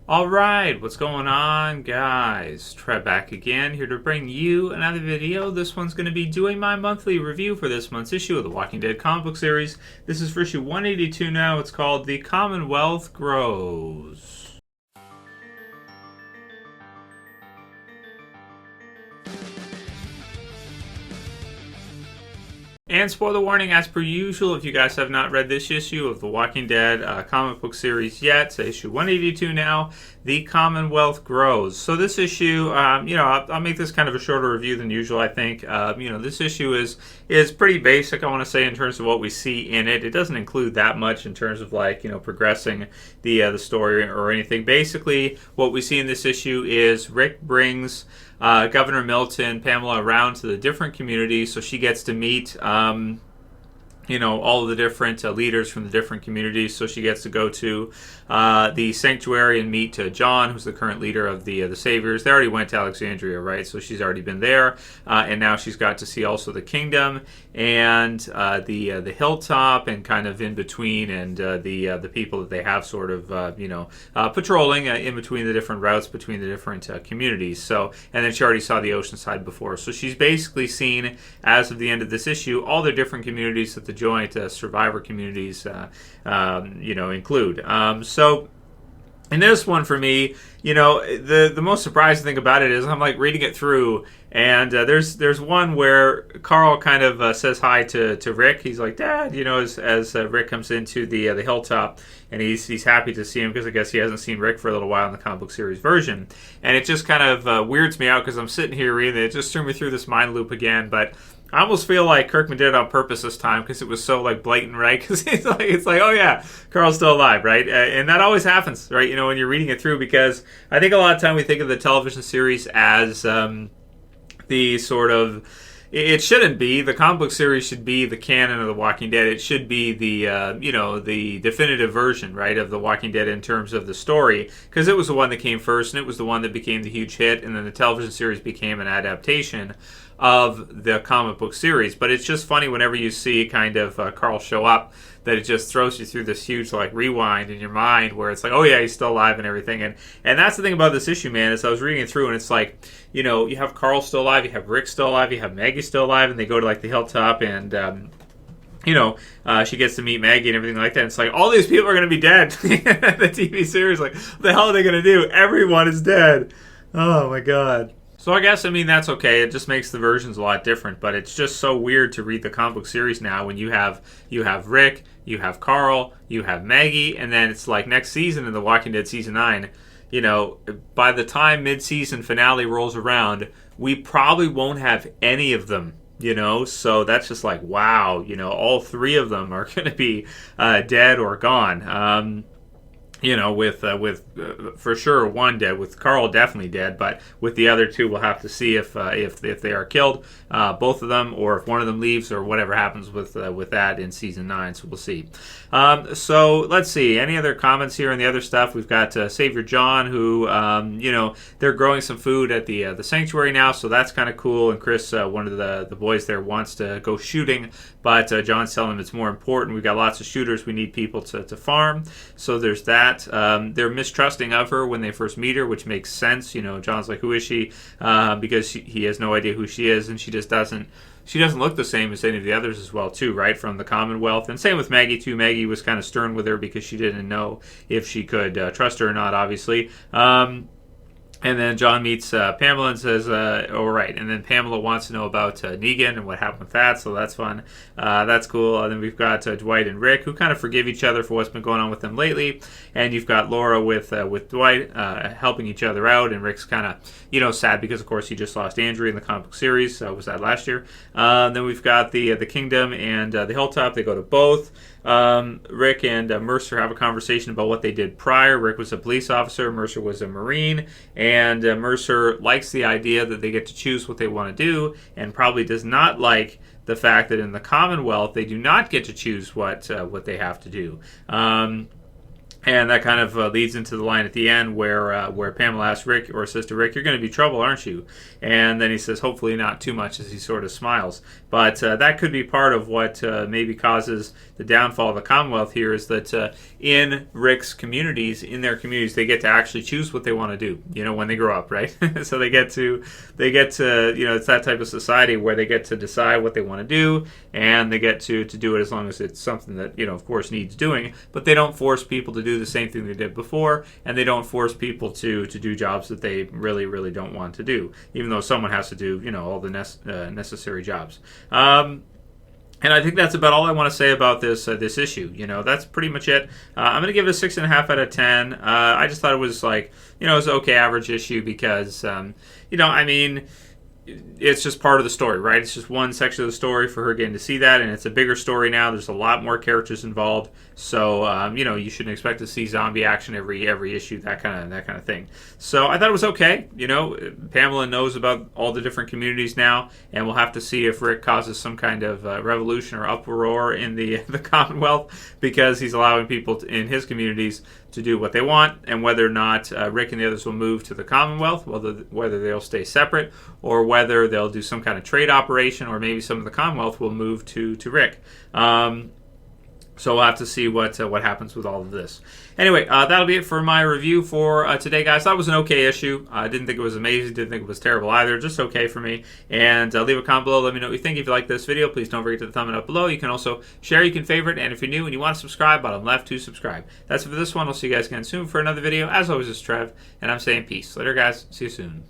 Alright, what's going on, guys? Trev back again, here to bring you another video. This one's going to be doing my monthly review for this month's issue of the Walking Dead comic book series. This is for issue 182 now. It's called The Commonwealth Grows. And spoiler warning, as per usual, if you guys have not read this issue of the Walking Dead comic book series yet, so issue 182 now, The Commonwealth Grows. So this issue, I'll make this kind of a shorter review than usual, I think. This issue is pretty basic, I want to say, in terms of what we see in it. It doesn't include that much in terms of, progressing the story or anything. Basically, what we see in this issue is Rick brings Governor Milton, Pamela, around to the different communities, so she gets to meet all of the different leaders from the different communities. So she gets to go to the sanctuary and meet Jon, who's the current leader of the Saviors. They already went to Alexandria, right? So she's already been there, and now she's got to see also the kingdom and the hilltop, and kind of in between, and the people that they have sort of patrolling in between the different routes between the different communities. So, and then she already saw the ocean side before. So she's basically seen, as of the end of this issue, all the different communities that the joint survivor communities include. So in this one, for me, the most surprising thing about it is I'm reading it through, and there's one where Carl kind of says hi to Rick. He's like, "Dad," as Rick comes into the hilltop, and he's happy to see him because I guess he hasn't seen Rick for a little while in the comic book series version, and it just kind of weirds me out because I'm sitting here reading it. It just threw me through this mind loop again, but I almost feel like Kirkman did it on purpose this time because it was so blatant, right? Because it's like, oh yeah, Carl's still alive, right? And that always happens, right? When you're reading it through, because I think a lot of time we think of the television series as the sort of, it shouldn't be. The comic book series should be the canon of The Walking Dead. It should be the the definitive version, right, of The Walking Dead in terms of the story, because it was the one that came first, and it was the one that became the huge hit, and then the television series became an adaptation of the comic book series. But it's just funny whenever you see kind of Carl show up, that it just throws you through this huge rewind in your mind where it's like, oh yeah, he's still alive and everything. And that's the thing about this issue, man, is I was reading it through, and it's like, you have Carl still alive, you have Rick still alive, you have Maggie still alive, and they go to the hilltop, and she gets to meet Maggie and everything like that. And it's like, all these people are going to be dead. The TV series, what the hell are they going to do? Everyone is dead. Oh my god. So I guess, that's okay. It just makes the versions a lot different, but it's just so weird to read the comic book series now when you have Rick, you have Carl, you have Maggie, and then it's next season in The Walking Dead Season 9, by the time mid-season finale rolls around, we probably won't have any of them. So that's just wow, all three of them are going to be dead or gone. With for sure one dead, with Carl definitely dead, but with the other two, we'll have to see if they are killed, both of them, or if one of them leaves, or whatever happens with that in season 9. So we'll see. So let's see. Any other comments here on the other stuff? We've got Savior Jon, who they're growing some food at the sanctuary now, so that's kind of cool. And Chris, one of the boys there, wants to go shooting, but Jon's telling him it's more important. We've got lots of shooters. We need people to farm. So there's that. They're mistrusting of her when they first meet her, which makes sense. Jon's like, who is she? Because he has no idea who she is, and she just doesn't look the same as any of the others as well, too, right, from the Commonwealth. And same with Maggie, too. Maggie was kind of stern with her because she didn't know if she could trust her or not, obviously. And then Jon meets Pamela and says, all right. And then Pamela wants to know about Negan and what happened with that, so that's fun. That's cool. And then we've got Dwight and Rick, who kind of forgive each other for what's been going on with them lately. And you've got Laura with Dwight helping each other out, and Rick's kind of, sad because, of course, he just lost Andrea in the comic book series. Was that last year? Then we've got the Kingdom and the Hilltop. They go to both. Rick and Mercer have a conversation about what they did prior. Rick was a police officer, Mercer was a Marine, and Mercer likes the idea that they get to choose what they want to do, and probably does not like the fact that in the Commonwealth they do not get to choose what they have to do. And that kind of leads into the line at the end where Pamela asks Rick, or says to Rick, "You're going to be trouble, aren't you?" And then he says, "Hopefully not too much," as he sort of smiles. But that could be part of what maybe causes the downfall of the Commonwealth here, is that in Rick's communities, in their communities, they get to actually choose what they want to do, when they grow up, right? So they get to, it's that type of society where they get to decide what they want to do, and they get to do it as long as it's something that, of course, needs doing. But they don't force people to do the same thing they did before, and they don't force people to do jobs that they really, really don't want to do, even though someone has to do, all the necessary jobs. And I think that's about all I want to say about this issue. That's pretty much it. I'm going to give it a 6.5 out of 10. I just thought it was it was an okay average issue because, it's just part of the story, right? It's just one section of the story for her getting to see that, and it's a bigger story now. There's a lot more characters involved, so you shouldn't expect to see zombie action every issue, that kind of thing. So I thought it was okay. Pamela knows about all the different communities now, and we'll have to see if Rick causes some kind of revolution or uproar in the Commonwealth, because he's allowing people in his communities to do what they want, and whether or not Rick and the others will move to the Commonwealth, whether they'll stay separate, or whether they'll do some kind of trade operation, or maybe some of the Commonwealth will move to Rick. So we'll have to see what happens with all of this. Anyway, that'll be it for my review for today, guys. That was an okay issue. I didn't think it was amazing. Didn't think it was terrible either. Just okay for me. And leave a comment below. Let me know what you think. If you like this video, please don't forget to thumb it up below. You can also share. You can favorite. And if you're new and you want to subscribe, bottom left to subscribe. That's it for this one. I'll see you guys again soon for another video. As always, it's Trev, and I'm saying peace. Later, guys. See you soon.